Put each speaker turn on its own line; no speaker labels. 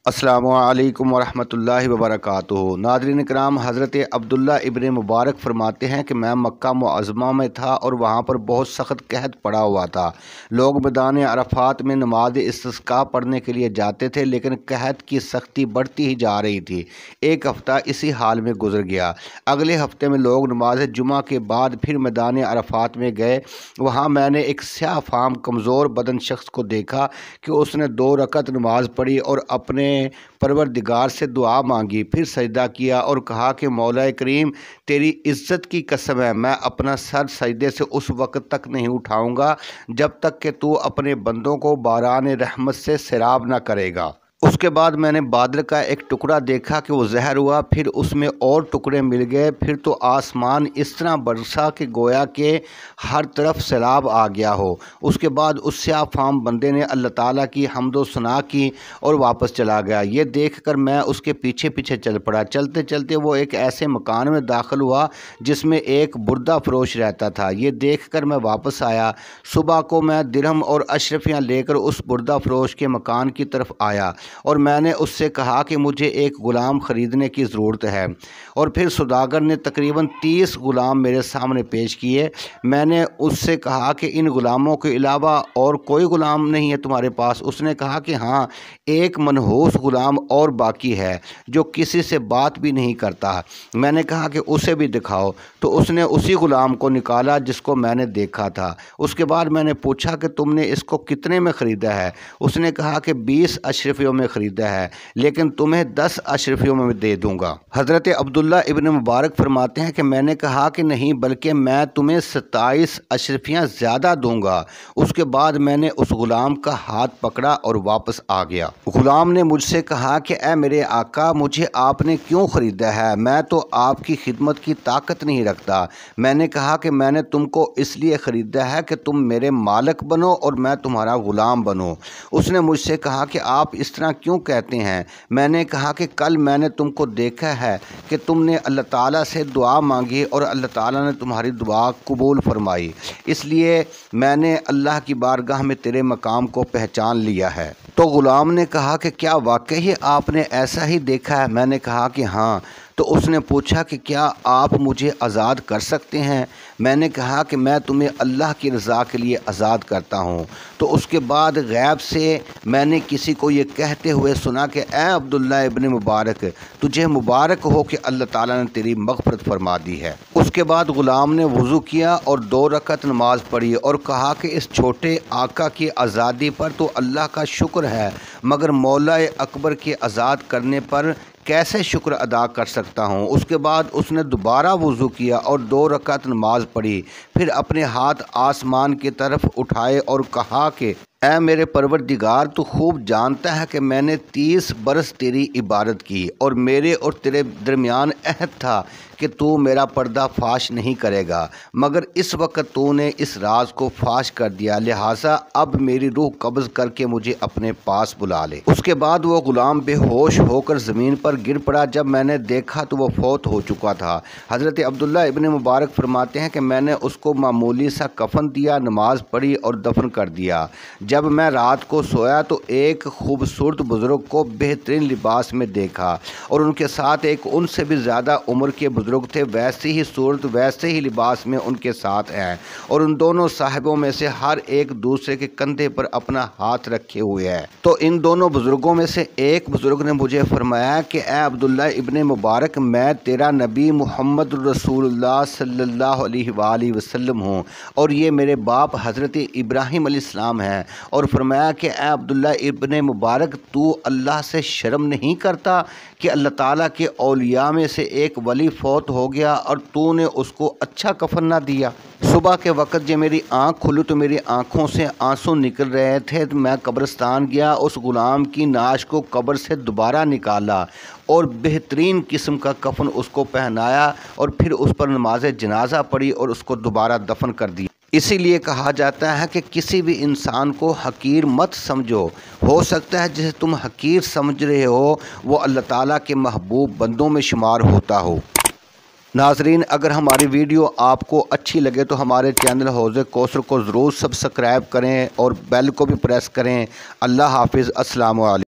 अस्सलामु अलैकुम वरहमतुल्लाहि वबरकातुहू। नाज़रीन इकराम, हज़रत अब्दुल्ला इब्न मुबारक फरमाते हैं कि मैं मक्का मुअज़्ज़मा में था और वहाँ पर बहुत सख्त कहत पड़ा हुआ था। लोग मैदान अरफ़ात में नमाज इस्तिस्क़ा पढ़ने के लिए जाते थे, लेकिन कहत की सख्ती बढ़ती ही जा रही थी। एक हफ़्ता इसी हाल में गुजर गया। अगले हफ़्ते में लोग नमाज जुमा के बाद फिर मैदान अरफ़ात में गए। वहाँ मैंने एक स्याह फाम कमज़ोर बदन शख्स को देखा कि उसने 2 रकत नमाज पढ़ी और अपने परवरदिगार से दुआ मांगी, फिर सजदा किया और कहा कि मौला करीम, तेरी इज़्ज़त की कसम है, मैं अपना सर सजदे से उस वक़्त तक नहीं उठाऊंगा जब तक कि तू अपने बंदों को बारान रहमत से सैराब न करेगा। उसके बाद मैंने बादल का एक टुकड़ा देखा कि वो ज़हर हुआ, फिर उसमें और टुकड़े मिल गए। फिर तो आसमान इस तरह बरसा कि गोया के हर तरफ सैलाब आ गया हो। उसके बाद उस स्याह फाम बंदे ने अल्लाह ताला की हम्दो सना की और वापस चला गया। ये देखकर मैं उसके पीछे पीछे चल पड़ा। चलते चलते वो एक ऐसे मकान में दाखिल हुआ जिसमें एक बुर्दा फरोश रहता था। ये देखकर मैं वापस आया। सुबह को मैं दिरहम और अशरफियाँ लेकर उस बुर्दा फरोश के मकान की तरफ आया और मैंने उससे कहा कि मुझे एक ग़ुलाम ख़रीदने की ज़रूरत है। और फिर सौदागर ने तकरीबन 30 ग़ुलाम मेरे सामने पेश किए। मैंने उससे कहा कि इन ग़ुलामों के अलावा और कोई ग़ुलाम नहीं है तुम्हारे पास? उसने कहा कि हाँ, एक मनहूस ग़ुलाम और बाकी है जो किसी से बात भी नहीं करता। मैंने कहा कि उसे भी दिखाओ। तो उसने उसी ग़ुलाम को निकाला जिसको मैंने देखा था। उसके बाद मैंने पूछा कि तुमने इसको कितने में ख़रीदा है? उसने कहा कि 20 अशरफियों में ख़रीदा है, लेकिन तुम्हें 10 अशरफियों में दे दूंगा। हज़रत अब्दुल्ला इब्न मुबारक फरमाते हैं कि मैंने कहा कि नहीं, बल्कि मैं तुम्हें 27 अशरफियाँ ज़्यादा दूंगा। उसके बाद मैंने उस ग़ुलाम का हाथ पकड़ा और वापस आ गया। ग़ुलाम ने मुझसे कहा कि ऐ मेरे आका, मुझे आपने क्यों ख़रीदा है? मैं तो आपकी खिदमत की ताकत नहीं रखता। मैंने कहा कि मैंने तुमको इसलिए ख़रीदा है कि तुम मेरे मालिक बनो और मैं तुम्हारा ग़ुलाम बनूं। उसने मुझसे कहा कि आप इस तरह क्यों कहते हैं? मैंने कहा कि कल मैंने तुमको देखा है कि तुमने अल्लाह ताला से दुआ मांगी और अल्लाह ताला ने तुम्हारी दुआ कबूल फरमाई, इसलिए मैंने अल्लाह की बारगाह में तेरे मकाम को पहचान लिया है। तो ग़ुलाम ने कहा कि क्या वाकई आपने ऐसा ही देखा है? मैंने कहा कि हाँ। तो उसने पूछा कि क्या आप मुझे आज़ाद कर सकते हैं? मैंने कहा कि मैं तुम्हें अल्लाह की रज़ा के लिए आज़ाद करता हूँ। तो उसके बाद गैब से मैंने किसी को ये कहते हुए सुना कि ऐ अब्दुल्ला इब्न मुबारक, तुझे मुबारक हो कि अल्लाह ताला ने तेरी मग़फ़िरत फरमा दी है। उसके बाद ग़ुलाम ने वज़ू किया और 2 रकत नमाज पढ़ी और कहा कि इस छोटे आका की आज़ादी पर तो अल्लाह का शुक्र है, मगर मौला अकबर के आज़ाद करने पर कैसे शुक्र अदा कर सकता हूँ। उसके बाद उसने दोबारा वज़ू किया और 2 रकात नमाज पढ़ी। फिर अपने हाथ आसमान की तरफ उठाए और कहा कि ऐ मेरे परवरदिगार, तू खूब जानता है कि मैंने 30 बरस तेरी इबादत की और मेरे और तेरे दरमियान अहद था कि तू मेरा पर्दा फाश नहीं करेगा, मगर इस वक्त तूने इस राज को फाश कर दिया, लिहाजा अब मेरी रूह कब्ज़ करके मुझे अपने पास बुला ले। उसके बाद वो ग़ुलाम बेहोश होकर ज़मीन पर गिर पड़ा। जब मैंने देखा तो वो फौत हो चुका था। हज़रत अब्दुल्ला इब्न मुबारक फरमाते हैं कि मैंने उसको मामूली सा कफन दिया, नमाज पढ़ी और दफन कर दिया। जब मैं रात को सोया तो एक खूबसूरत बुज़ुर्ग को बेहतरीन लिबास में देखा और उनके साथ एक उनसे भी ज़्यादा उम्र के बुज़ुर्ग थे। वैसी ही सूरत, वैसे ही लिबास में उनके साथ हैं और उन दोनों साहिबों में से हर एक दूसरे के कंधे पर अपना हाथ रखे हुए है। तो इन दोनों बुज़ुर्गों में से एक बुज़ुर्ग ने मुझे फरमाया कि ऐ अब्दुल्ला इब्न मुबारक, मैं तेरा नबी मोहम्मद रसूलुल्लाह सल्लल्लाहु अलैहि वसल्लम हूँ और ये मेरे बाप हज़रत इब्राहीम अलैहिस्सलाम हैं। और फरमाया कि ऐ अब्दुल्ला इब्न मुबारक, तू अल्लाह से शर्म नहीं करता कि अल्लाह ताला के औलिया में से एक वली फौत हो गया और तूने उसको अच्छा कफन ना दिया। सुबह के वक़्त जब मेरी आँख खुली तो मेरी आँखों से आंसू निकल रहे थे। तो मैं कब्रिस्तान गया, उस ग़ुलाम की नाश को कब्र से दोबारा निकाला और बेहतरीन किस्म का कफन उसको पहनाया और फिर उस पर नमाज जनाजा पढ़ी और उसको दोबारा दफन कर दिया। इसीलिए कहा जाता है कि किसी भी इंसान को हकीर मत समझो। हो सकता है जिसे तुम हकीर समझ रहे हो वो अल्लाह ताला के महबूब बंदों में शुमार होता हो। नाजरीन, अगर हमारी वीडियो आपको अच्छी लगे तो हमारे चैनल हौज़ कौसर को ज़रूर सब्सक्राइब करें और बेल को भी प्रेस करें। अल्लाह हाफिज़। अस्सलामु अलैकुम।